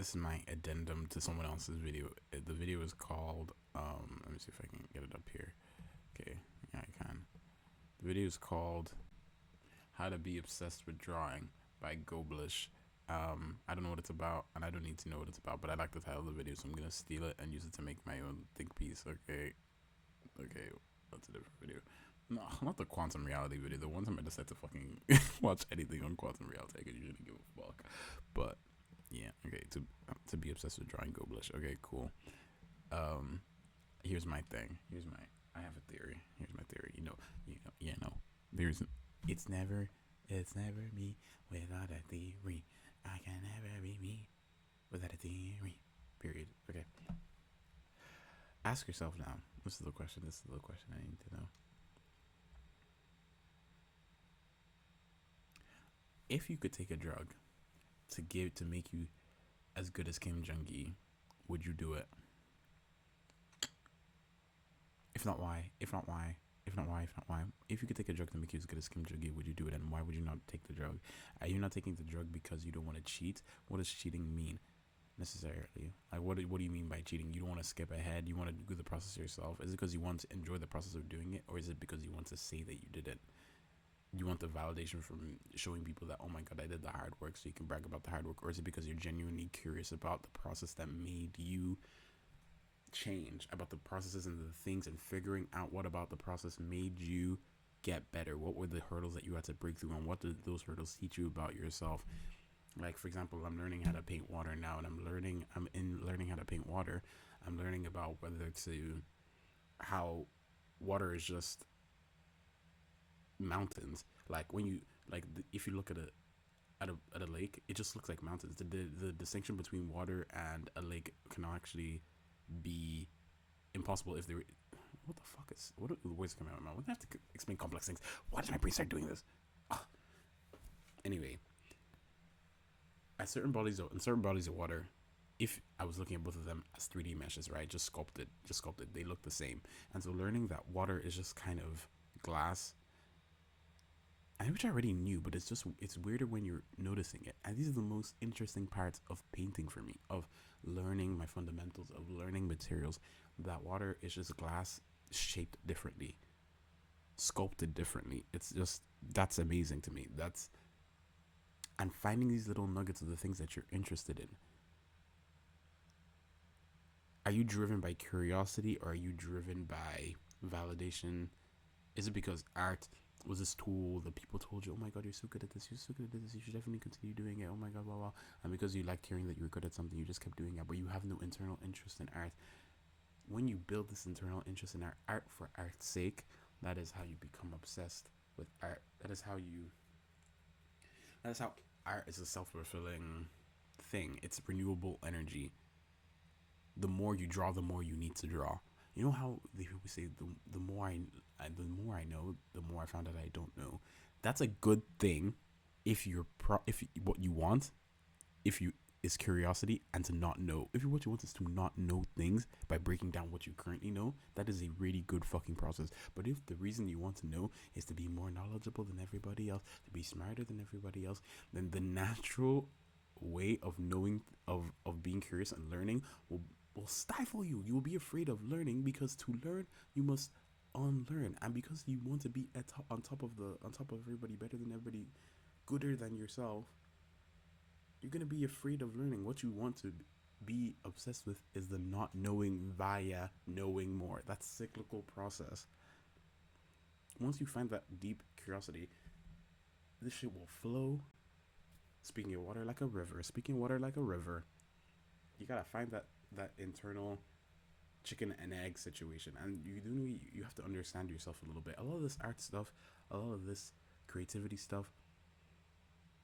this is my addendum to someone else's video. The video is called let me see if I can get it up here. Okay, yeah, I can. The video is called "How to Be Obsessed with Drawing" by Goblish. I don't know what it's about, and I don't need to know what it's about, but I like the title of the video, so I'm gonna steal it and use it to make my own think piece. Okay, that's a different video. No, not the quantum reality video. The one time I decide to fucking watch anything on quantum reality, I could usually give a fuck. But yeah, okay. To be obsessed with drawing Goblish. Okay, cool. Um, here's my thing. I have a theory. Here's my theory. You know. There's it's never me without a theory. I can never be me without a theory. Period. Okay. Ask yourself now. This is the question. This is the question I need to know. If you could take a drug to make you as good as Kim Jong Il, would you do it? If not, why? If not, why? If not, why? If not, why? If you could take a drug to make you as good as Kim Jong Il, would you do it? And why would you not take the drug? Are you not taking the drug because you don't want to cheat? What does cheating mean necessarily? Like, what do you mean by cheating? You don't want to skip ahead. You want to do the process yourself. Is it because you want to enjoy the process of doing it, or is it because you want to say that you did it? You want the validation from showing people that, oh my god, I did the hard work, so you can brag about the hard work? Or is it because you're genuinely curious about the process that made you change, about the processes and the things, and figuring out what about the process made you get better? What were the hurdles that you had to break through, and what did those hurdles teach you about yourself? Like, for example, I'm learning how to paint water now, and I'm in learning how to paint water. I'm learning about whether to how water is just mountains. Like, when you if you look at a lake, it just looks like mountains. The distinction between water and a lake can actually be impossible if they were. What are the words coming out of my mouth? We're gonna have to explain complex things. Why did my brain start doing this? Ah. Anyway, in certain bodies of water, if I was looking at both of them as 3D meshes, right, just sculpted, they look the same. And so learning that water is just kind of glass, which I already knew, but it's weirder when you're noticing it. And these are the most interesting parts of painting for me, of learning my fundamentals, of learning materials. That water is just glass shaped differently, sculpted differently. It's just, that's amazing to me. And finding these little nuggets of the things that you're interested in. Are you driven by curiosity, or are you driven by validation? Is it because art was this tool that people told you, oh my god, you're so good at this, you should definitely continue doing it, oh my god, blah blah, and because you liked hearing that you were good at something, you just kept doing it, but you have no internal interest in art? When you build this internal interest in art for art's sake, that is how you become obsessed with art. That is how art is a self-fulfilling thing. It's renewable energy. The more you draw, the more you need to draw. You know how they people say the more I know, the more I found out I don't know. That's a good thing if if what you want, if you is curiosity, and to not know. If what you want is to not know things by breaking down what you currently know, that is a really good fucking process. But if the reason you want to know is to be more knowledgeable than everybody else, to be smarter than everybody else, then the natural way of knowing, of being curious and learning will stifle you. You will be afraid of learning, because to learn you must unlearn, and because you want to be on top of everybody, better than everybody, gooder than yourself, you're gonna be afraid of learning. What you want to be obsessed with is the not knowing via knowing more. That's cyclical process. Once you find that deep curiosity, this shit will flow. Speaking of water like a river, you gotta find that internal chicken and egg situation, and you have to understand yourself a little bit. A lot of this art stuff, a lot of this creativity stuff,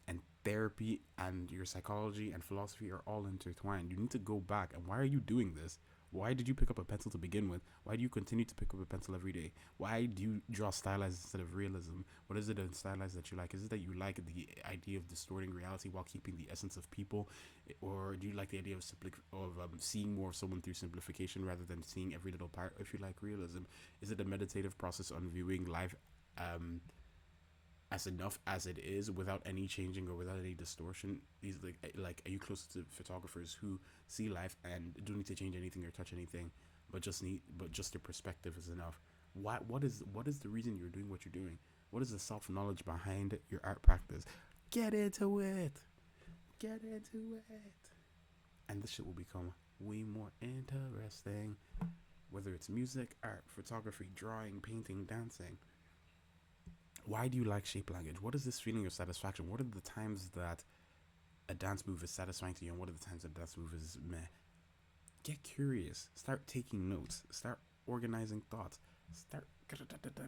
and therapy and your psychology and philosophy are all intertwined. You need to go back. And why are you doing this? Why did you pick up a pencil to begin with? Why do you continue to pick up a pencil every day? Why do you draw stylized instead of realism? What is it in stylized that you like? Is it that you like the idea of distorting reality while keeping the essence of people? Or do you like the idea of seeing more of someone through simplification rather than seeing every little part? If you like realism, is it a meditative process on viewing life as enough as it is without any changing or without any distortion. These like are you close to photographers who see life and don't need to change anything or touch anything, but just their perspective is enough. What is the reason you're doing what you're doing? What is the self knowledge behind your art practice? Get into it. Get into it. And this shit will become way more interesting. Whether it's music, art, photography, drawing, painting, dancing. Why do you like shape language? What is this feeling of satisfaction? What are the times that a dance move is satisfying to you, and what are the times a dance move is meh? Get curious. Start taking notes. Start organizing thoughts. Start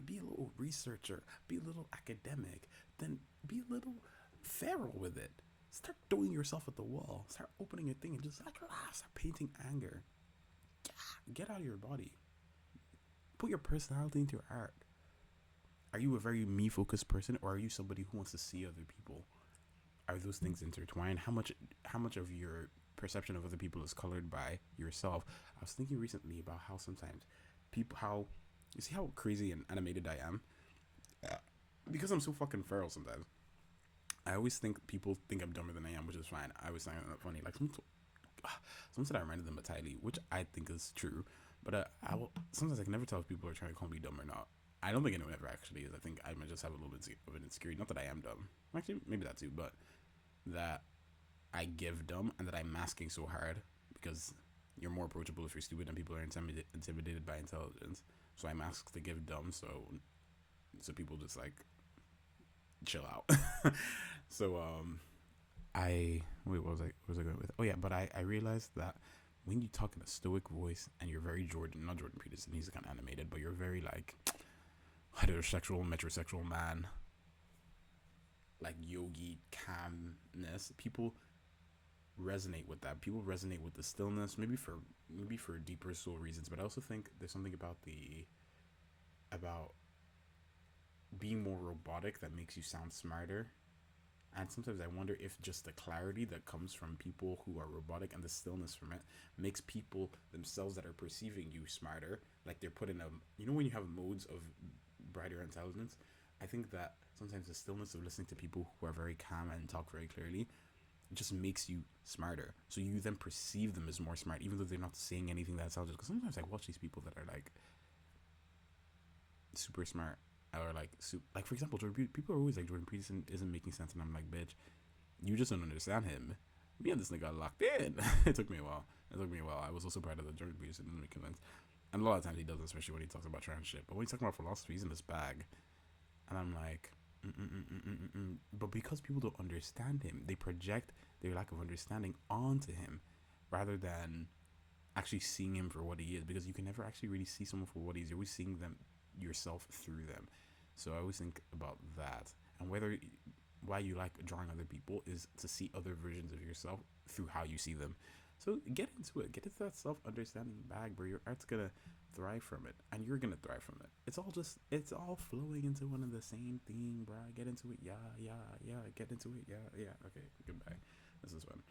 be a little researcher. Be a little academic. Then be a little feral with it. Start throwing yourself at the wall. Start opening a thing and just like start painting anger. Get out of your body. Put your personality into your art. Are you a very me focused person, or are you somebody who wants to see other people? Are those things intertwined? How much of your perception of other people is colored by yourself? I was thinking recently about how sometimes people how you see how crazy and animated I am. Because I'm so fucking feral sometimes. I always think people think I'm dumber than I am, which is fine. I always find that funny. Like someone said I reminded them of Tylee, which I think is true. But sometimes I can never tell if people are trying to call me dumb or not. I don't think anyone ever actually is. I think I might just have a little bit of an insecurity. Not that I am dumb. Actually, maybe that too, but that I give dumb and that I'm masking so hard because you're more approachable if you're stupid and people are intimidated by intelligence. So I mask to give dumb so people just like chill out. So I wait, what was I going with? Oh yeah, but I realized that when you talk in a stoic voice and you're very not Jordan Peterson, he's kind of animated, but you're very like heterosexual, metrosexual man, like yogi calmness. People resonate with that. People resonate with the stillness, maybe for deeper soul reasons. But I also think there's something about being more robotic that makes you sound smarter. And sometimes I wonder if just the clarity that comes from people who are robotic and the stillness from it makes people themselves that are perceiving you smarter. Like they're put in when you have modes of brighter intelligence. I think that sometimes the stillness of listening to people who are very calm and talk very clearly just makes you smarter. So you then perceive them as more smart, even though they're not saying anything that sounds. Because sometimes I watch these people that are like super smart, or like for example, people are always like Jordan Peterson isn't making sense, and I'm like, bitch, you just don't understand him. Me and this nigga got locked in. It took me a while. I was also proud of the Jordan Peterson didn't make sense, and a lot of times he doesn't, especially when he talks about trans shit. But when he's talking about philosophy, he's in this bag, and I'm like, but because people don't understand him, they project their lack of understanding onto him, rather than actually seeing him for what he is. Because you can never actually really see someone for what he is. You're always seeing them yourself through them. So I always think about that, and why you like drawing other people is to see other versions of yourself through how you see them. So get into it. Get into that self-understanding bag where your art's gonna thrive from it, and you're gonna thrive from it. It's all flowing into one and the same thing, bruh. Get into it, yeah. Get into it, yeah. Okay, goodbye. This is fun.